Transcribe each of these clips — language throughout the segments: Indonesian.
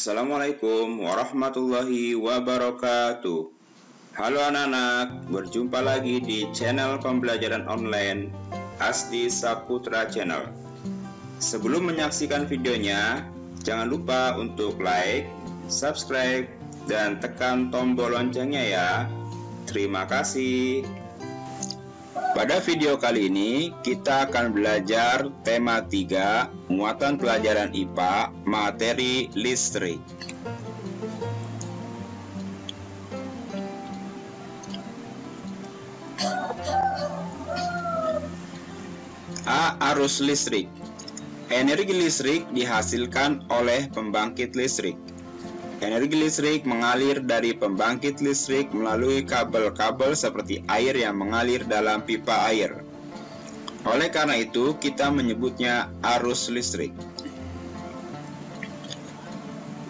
Assalamualaikum warahmatullahi wabarakatuh. Halo anak-anak, berjumpa lagi di channel pembelajaran online Asdi Saputra Channel. Sebelum menyaksikan videonya, jangan lupa untuk like, subscribe, dan tekan tombol loncengnya ya. Terima kasih. Pada video kali ini, kita akan belajar tema 3, muatan pelajaran IPA, materi listrik. A. Arus listrik. Energi listrik dihasilkan oleh pembangkit listrik. Energi listrik mengalir dari pembangkit listrik melalui kabel-kabel seperti air yang mengalir dalam pipa air. Oleh karena itu, kita menyebutnya arus listrik.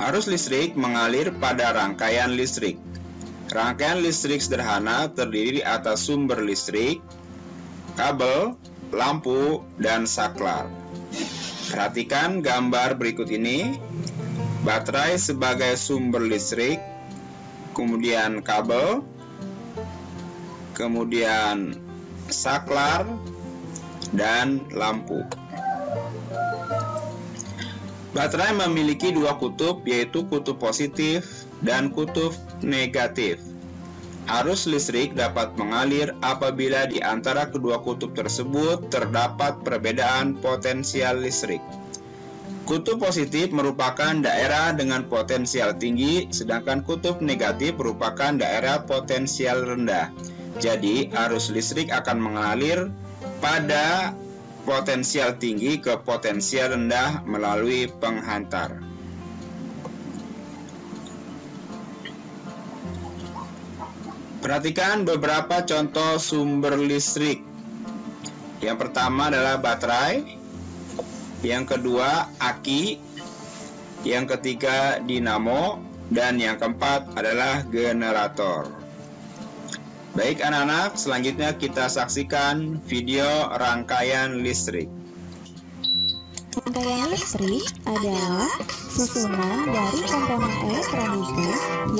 Arus listrik mengalir pada rangkaian listrik. Rangkaian listrik sederhana terdiri atas sumber listrik, kabel, lampu, dan saklar. Perhatikan gambar berikut ini. Baterai sebagai sumber listrik, kemudian kabel, kemudian saklar, dan lampu. Baterai memiliki dua kutub, yaitu kutub positif dan kutub negatif. Arus listrik dapat mengalir apabila di antara kedua kutub tersebut terdapat perbedaan potensial listrik. Kutub positif merupakan daerah dengan potensial tinggi, sedangkan kutub negatif merupakan daerah potensial rendah. Jadi, arus listrik akan mengalir pada potensial tinggi ke potensial rendah melalui penghantar. Perhatikan beberapa contoh sumber listrik. Yang pertama adalah baterai. Yang kedua, aki. Yang ketiga, dinamo. Dan yang keempat adalah generator. Baik anak-anak, selanjutnya kita saksikan video rangkaian listrik. Rangkaian listrik adalah susunan dari komponen elektronika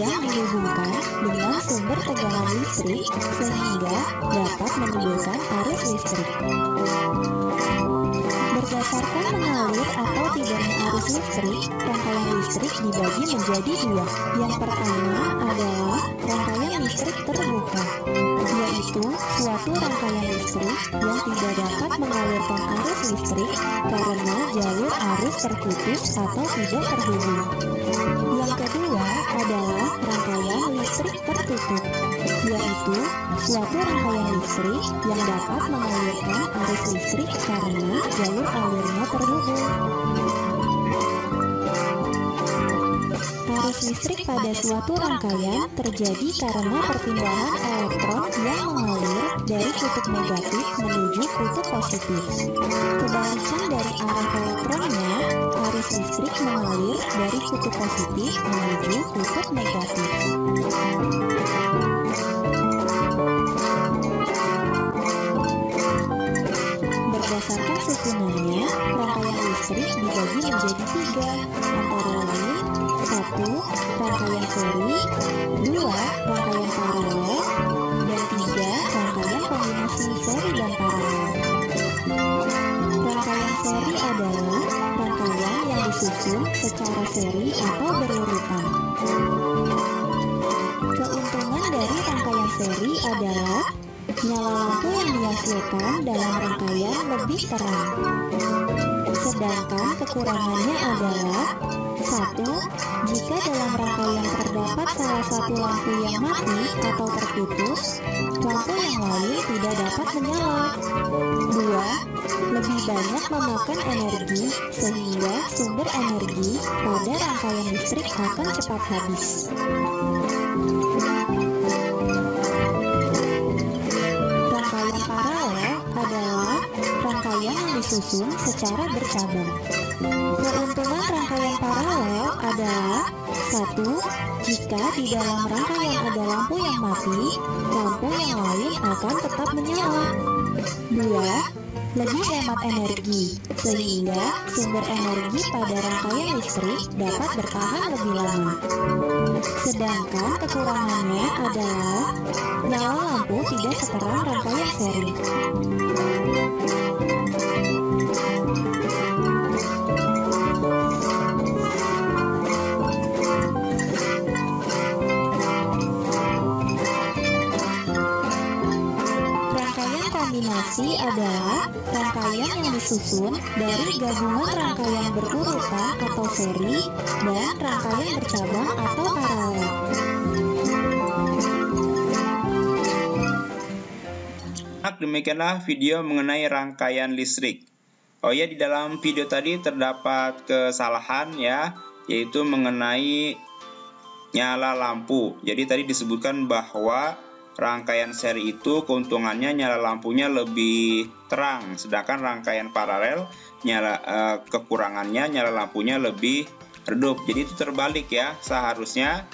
yang dihubungkan dengan sumber tegangan listrik sehingga dapat menimbulkan arus listrik. Berdasarkan mengalir atau tidaknya arus listrik, rangkaian listrik dibagi menjadi dua. Yang pertama adalah rangkaian listrik terbuka, yaitu suatu rangkaian listrik yang tidak dapat mengalirkan arus listrik karena jalur arus terputus atau tidak terhubung. Yang kedua adalah rangkaian listrik tertutup, yaitu suatu rangkaian listrik yang dapat mengalirkan arus listrik karena jalur alurnya terhubung. Arus listrik pada suatu rangkaian terjadi karena perpindahan elektron yang mengalir dari kutub negatif menuju kutub positif. Kebalikan dari arah elektronnya, arus listrik mengalir dari kutub positif menuju kutub negatif. Berdasarkan susunannya, rangkaian listrik dibagi menjadi tiga, antara lain 1. Rangkaian seri, 2. Rangkaian paralel, dan 3. Rangkaian kombinasi seri dan paralel. Rangkaian seri adalah rangkaian yang disusun secara seri atau berurutan. Keuntungan dari rangkaian seri adalah nyala lampu yang dihasilkan dalam rangkaian lebih terang. Sedangkan kekurangannya adalah 1. Jika dalam rangkaian terdapat salah satu lampu yang mati atau terputus, lampu yang lain tidak dapat menyala. 2. Lebih banyak memakan energi sehingga sumber energi pada rangkaian listrik akan cepat habis. Rangkaian paralel adalah rangkaian yang disusun secara bercabang. Keuntungan rangkaian paralel adalah 1. Jika di dalam rangkaian ada lampu yang mati, lampu yang lain akan tetap menyala. 2. lebih hemat energi, sehingga sumber energi pada rangkaian listrik dapat bertahan lebih lama. Sedangkan kekurangannya adalah nyala lampu tidak seterang rangkaian seri. Kombinasi adalah rangkaian yang disusun dari gabungan rangkaian berurutan atau seri dan rangkaian bercabang atau paralel. Demikianlah video mengenai rangkaian listrik. Oh ya, di dalam video tadi terdapat kesalahan ya, yaitu mengenai nyala lampu. Jadi tadi disebutkan bahwa rangkaian seri itu keuntungannya nyala lampunya lebih terang, sedangkan rangkaian paralel kekurangannya nyala lampunya lebih redup. Jadi itu terbalik ya, seharusnya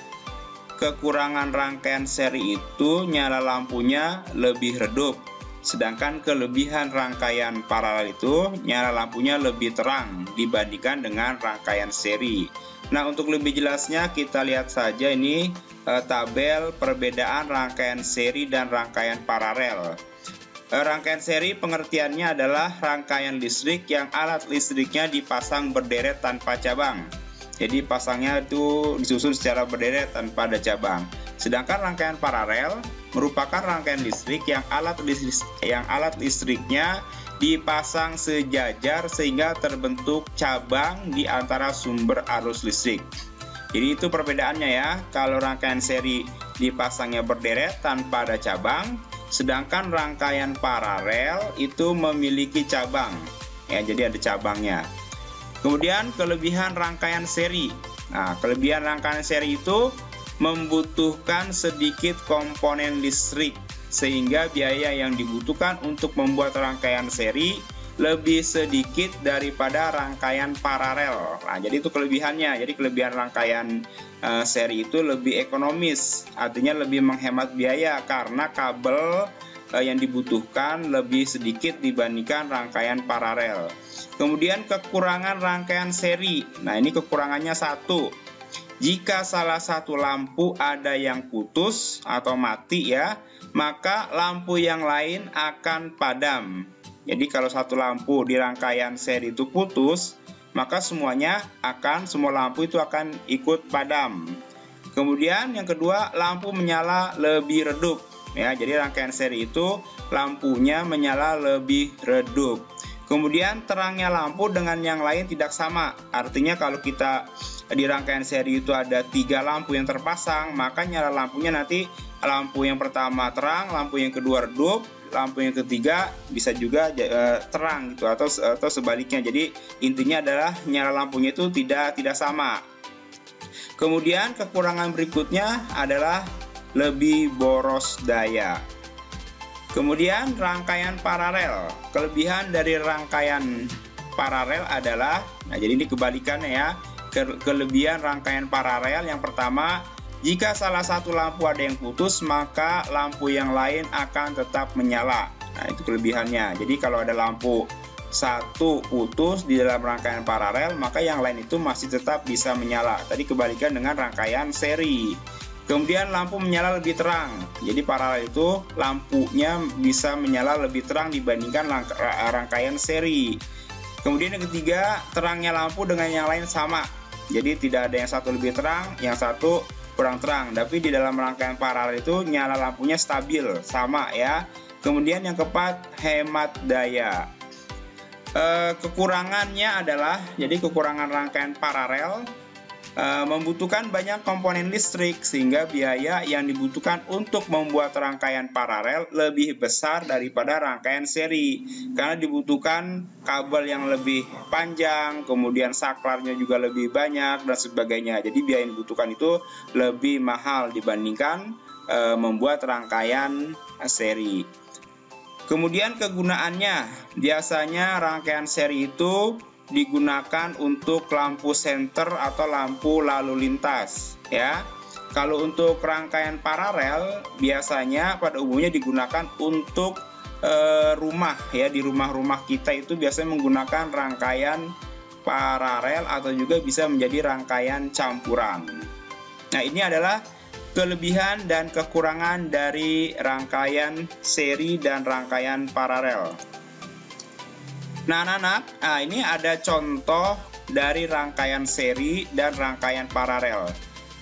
kekurangan rangkaian seri itu nyala lampunya lebih redup, sedangkan kelebihan rangkaian paralel itu nyala lampunya lebih terang dibandingkan dengan rangkaian seri. Nah, untuk lebih jelasnya kita lihat saja ini tabel perbedaan rangkaian seri dan rangkaian paralel. Rangkaian seri pengertiannya adalah rangkaian listrik yang alat listriknya dipasang berderet tanpa cabang. Jadi pasangnya itu disusun secara berderet tanpa ada cabang. Sedangkan rangkaian paralel merupakan rangkaian listrik yang alat listriknya dipasang sejajar sehingga terbentuk cabang di antara sumber arus listrik. Jadi itu perbedaannya ya. Kalau rangkaian seri dipasangnya berderet tanpa ada cabang, sedangkan rangkaian paralel itu memiliki cabang. Ya, jadi ada cabangnya. Kemudian kelebihan rangkaian seri. Nah, kelebihan rangkaian seri itu membutuhkan sedikit komponen listrik, sehingga biaya yang dibutuhkan untuk membuat rangkaian seri lebih sedikit daripada rangkaian paralel. Nah, jadi itu kelebihannya. Jadi kelebihan rangkaian seri itu lebih ekonomis, artinya lebih menghemat biaya karena kabel yang dibutuhkan lebih sedikit dibandingkan rangkaian paralel. Kemudian kekurangan rangkaian seri. Nah, ini kekurangannya satu. Jika salah satu lampu ada yang putus atau mati ya, maka lampu yang lain akan padam. Jadi kalau satu lampu di rangkaian seri itu putus, maka semua lampu itu akan ikut padam. Kemudian yang kedua, lampu menyala lebih redup. Ya, jadi rangkaian seri itu lampunya menyala lebih redup. Kemudian terangnya lampu dengan yang lain tidak sama. Artinya kalau kita di rangkaian seri itu ada 3 lampu yang terpasang, maka nyala lampunya nanti lampu yang pertama terang, lampu yang kedua redup, lampu yang ketiga bisa juga terang gitu atau sebaliknya. Jadi intinya adalah nyala lampunya itu tidak sama. Kemudian kekurangan berikutnya adalah lebih boros daya. Kemudian rangkaian paralel. Kelebihan dari rangkaian paralel adalah, nah jadi ini kebalikannya ya. Kelebihan rangkaian paralel yang pertama, jika salah satu lampu ada yang putus, maka lampu yang lain akan tetap menyala. Nah, itu kelebihannya. Jadi kalau ada lampu satu putus di dalam rangkaian paralel, maka yang lain itu masih tetap bisa menyala. Tadi kebalikan dengan rangkaian seri. Kemudian lampu menyala lebih terang. Jadi paralel itu lampunya bisa menyala lebih terang dibandingkan rangkaian seri. Kemudian yang ketiga, terangnya lampu dengan yang lain sama. Jadi tidak ada yang satu lebih terang, yang satu kurang terang. Tapi di dalam rangkaian paralel itu nyala lampunya stabil, sama ya. Kemudian yang keempat, hemat daya. Kekurangannya adalah, jadi kekurangan rangkaian paralel membutuhkan banyak komponen listrik, sehingga biaya yang dibutuhkan untuk membuat rangkaian paralel lebih besar daripada rangkaian seri, karena dibutuhkan kabel yang lebih panjang, kemudian saklarnya juga lebih banyak dan sebagainya. Jadi biaya yang dibutuhkan itu lebih mahal dibandingkan membuat rangkaian seri. Kemudian kegunaannya, biasanya rangkaian seri itu digunakan untuk lampu senter atau lampu lalu lintas ya. Kalau untuk rangkaian paralel biasanya pada umumnya digunakan untuk rumah ya, di rumah-rumah kita itu biasanya menggunakan rangkaian paralel atau juga bisa menjadi rangkaian campuran. Nah, ini adalah kelebihan dan kekurangan dari rangkaian seri dan rangkaian paralel. Nah, anak-anak, ini ada contoh dari rangkaian seri dan rangkaian paralel.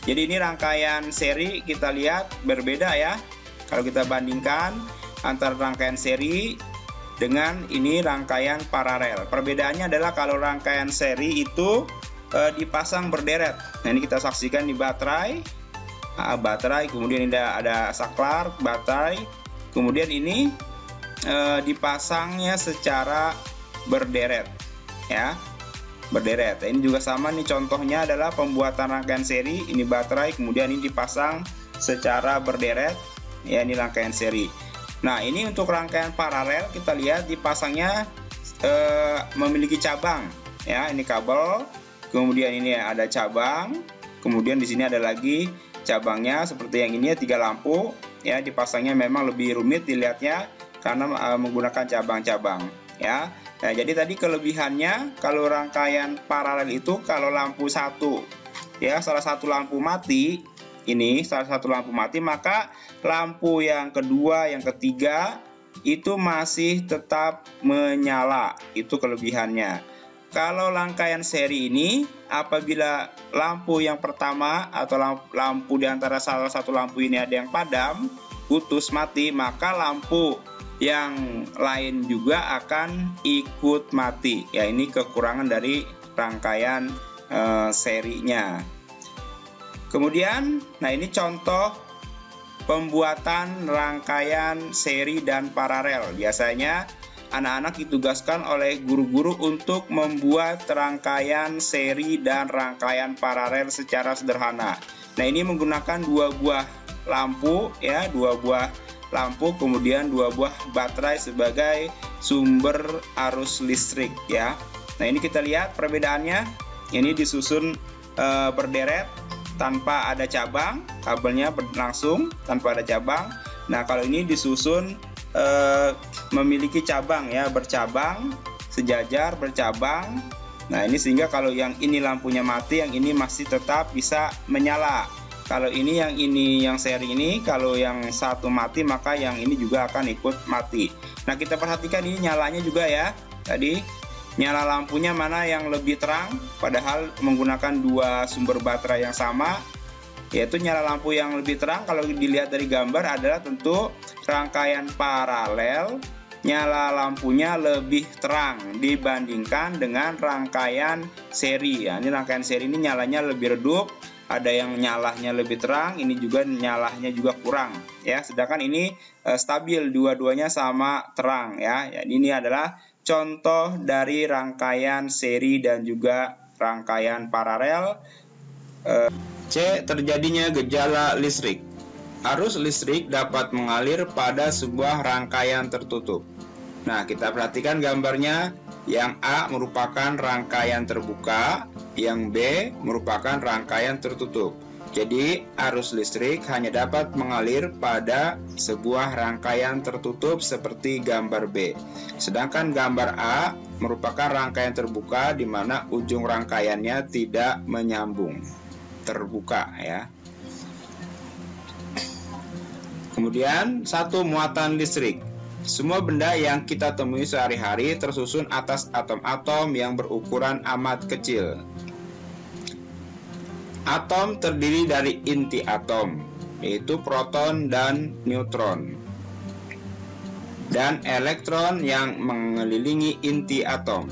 Jadi ini rangkaian seri, kita lihat berbeda ya. Kalau kita bandingkan antara rangkaian seri dengan ini rangkaian paralel. Perbedaannya adalah kalau rangkaian seri itu dipasang berderet. Nah, ini kita saksikan di baterai. Baterai, kemudian ada saklar baterai, kemudian ini dipasangnya secara berderet ya, berderet. Ini juga sama nih, contohnya adalah pembuatan rangkaian seri. Ini baterai, kemudian ini dipasang secara berderet ya, ini rangkaian seri. Nah, ini untuk rangkaian paralel kita lihat dipasangnya memiliki cabang ya, ini kabel, kemudian ini ada cabang, kemudian di sini ada lagi cabangnya seperti yang ini ya, 3 lampu ya, dipasangnya memang lebih rumit dilihatnya karena menggunakan cabang-cabang ya. Nah, jadi tadi kelebihannya kalau rangkaian paralel itu kalau lampu satu ya, salah satu lampu mati, ini salah satu lampu mati, maka lampu yang kedua, yang ketiga itu masih tetap menyala. Itu kelebihannya. Kalau rangkaian seri ini, apabila lampu yang pertama atau lampu di antara salah satu lampu ini ada yang padam, putus, mati, maka lampu yang lain juga akan ikut mati. Ya, ini kekurangan dari rangkaian serinya. Kemudian, nah ini contoh pembuatan rangkaian seri dan paralel. Biasanya anak-anak ditugaskan oleh guru-guru untuk membuat rangkaian seri dan rangkaian paralel secara sederhana. Nah, ini menggunakan 2 buah lampu ya, 2 buah lampu, kemudian 2 buah baterai sebagai sumber arus listrik ya. Nah, ini kita lihat perbedaannya. Ini disusun berderet tanpa ada cabang, kabelnya langsung tanpa ada cabang. Nah, kalau ini disusun memiliki cabang ya, bercabang, sejajar, bercabang. Nah, ini sehingga kalau yang ini lampunya mati, yang ini masih tetap bisa menyala. Kalau ini yang seri ini, kalau yang satu mati, maka yang ini juga akan ikut mati. Nah, kita perhatikan ini nyalanya juga ya. Tadi nyala lampunya mana yang lebih terang, padahal menggunakan 2 sumber baterai yang sama, yaitu nyala lampu yang lebih terang. Kalau dilihat dari gambar adalah tentu rangkaian paralel nyala lampunya lebih terang dibandingkan dengan rangkaian seri ya. Ini rangkaian seri ini nyalanya lebih redup, ada yang nyalanya lebih terang, ini juga nyalanya juga kurang ya. Sedangkan ini stabil, dua-duanya sama terang ya. Jadi ini adalah contoh dari rangkaian seri dan juga rangkaian paralel. C. Terjadinya gejala listrik. Arus listrik dapat mengalir pada sebuah rangkaian tertutup. Nah, kita perhatikan gambarnya. Yang A merupakan rangkaian terbuka, yang B merupakan rangkaian tertutup. Jadi, arus listrik hanya dapat mengalir pada sebuah rangkaian tertutup seperti gambar B. Sedangkan gambar A merupakan rangkaian terbuka di mana ujung rangkaiannya tidak menyambung, terbuka ya. Kemudian 1. Muatan listrik. Semua benda yang kita temui sehari-hari tersusun atas atom-atom yang berukuran amat kecil. Atom terdiri dari inti atom, yaitu proton dan neutron, dan elektron yang mengelilingi inti atom.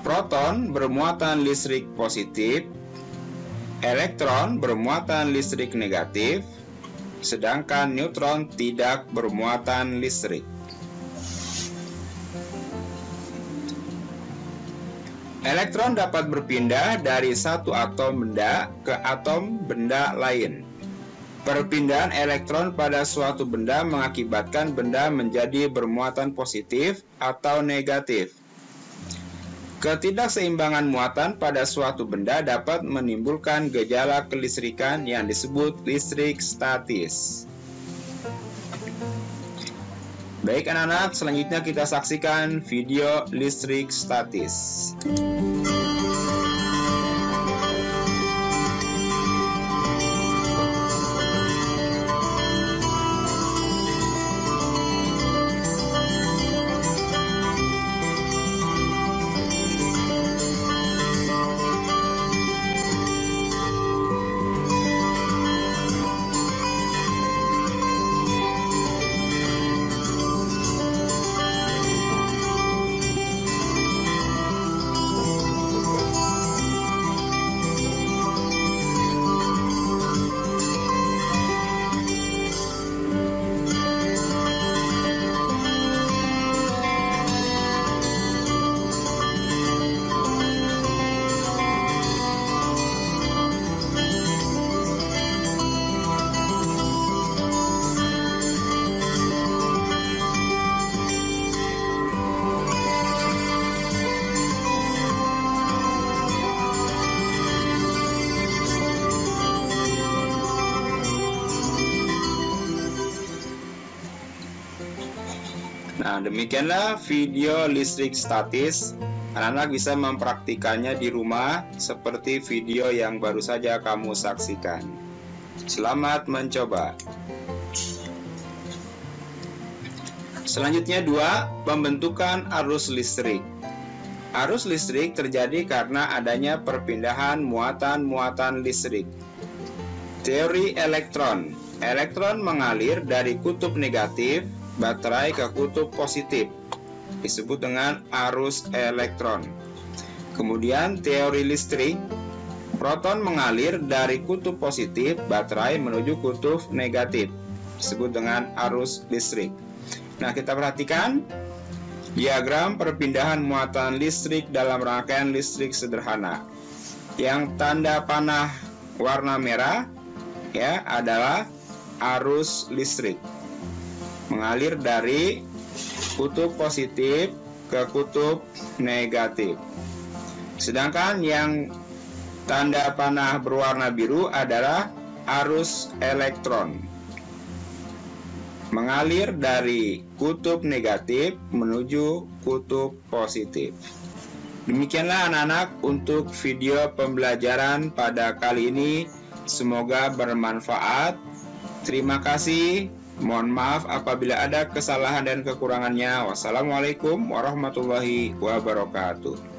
Proton bermuatan listrik positif, elektron bermuatan listrik negatif, sedangkan neutron tidak bermuatan listrik. Elektron dapat berpindah dari satu atom benda ke atom benda lain. Perpindahan elektron pada suatu benda mengakibatkan benda menjadi bermuatan positif atau negatif. Ketidakseimbangan muatan pada suatu benda dapat menimbulkan gejala kelistrikan yang disebut listrik statis. Baik anak-anak, selanjutnya kita saksikan video listrik statis. Nah, demikianlah video listrik statis. Anak-anak bisa mempraktikannya di rumah seperti video yang baru saja kamu saksikan. Selamat mencoba. Selanjutnya 2, pembentukan arus listrik. Arus listrik terjadi karena adanya perpindahan muatan-muatan listrik. Teori elektron. Elektron mengalir dari kutub negatif baterai ke kutub positif, disebut dengan arus elektron. Kemudian teori listrik, proton mengalir dari kutub positif baterai menuju kutub negatif, disebut dengan arus listrik. Nah, kita perhatikan diagram perpindahan muatan listrik dalam rangkaian listrik sederhana. Yang tanda panah warna merah ya adalah arus listrik. Mengalir dari kutub positif ke kutub negatif. Sedangkan yang tanda panah berwarna biru adalah arus elektron. Mengalir dari kutub negatif menuju kutub positif. Demikianlah anak-anak untuk video pembelajaran pada kali ini. Semoga bermanfaat. Terima kasih. Mohon maaf apabila ada kesalahan dan kekurangannya. Wassalamualaikum warahmatullahi wabarakatuh.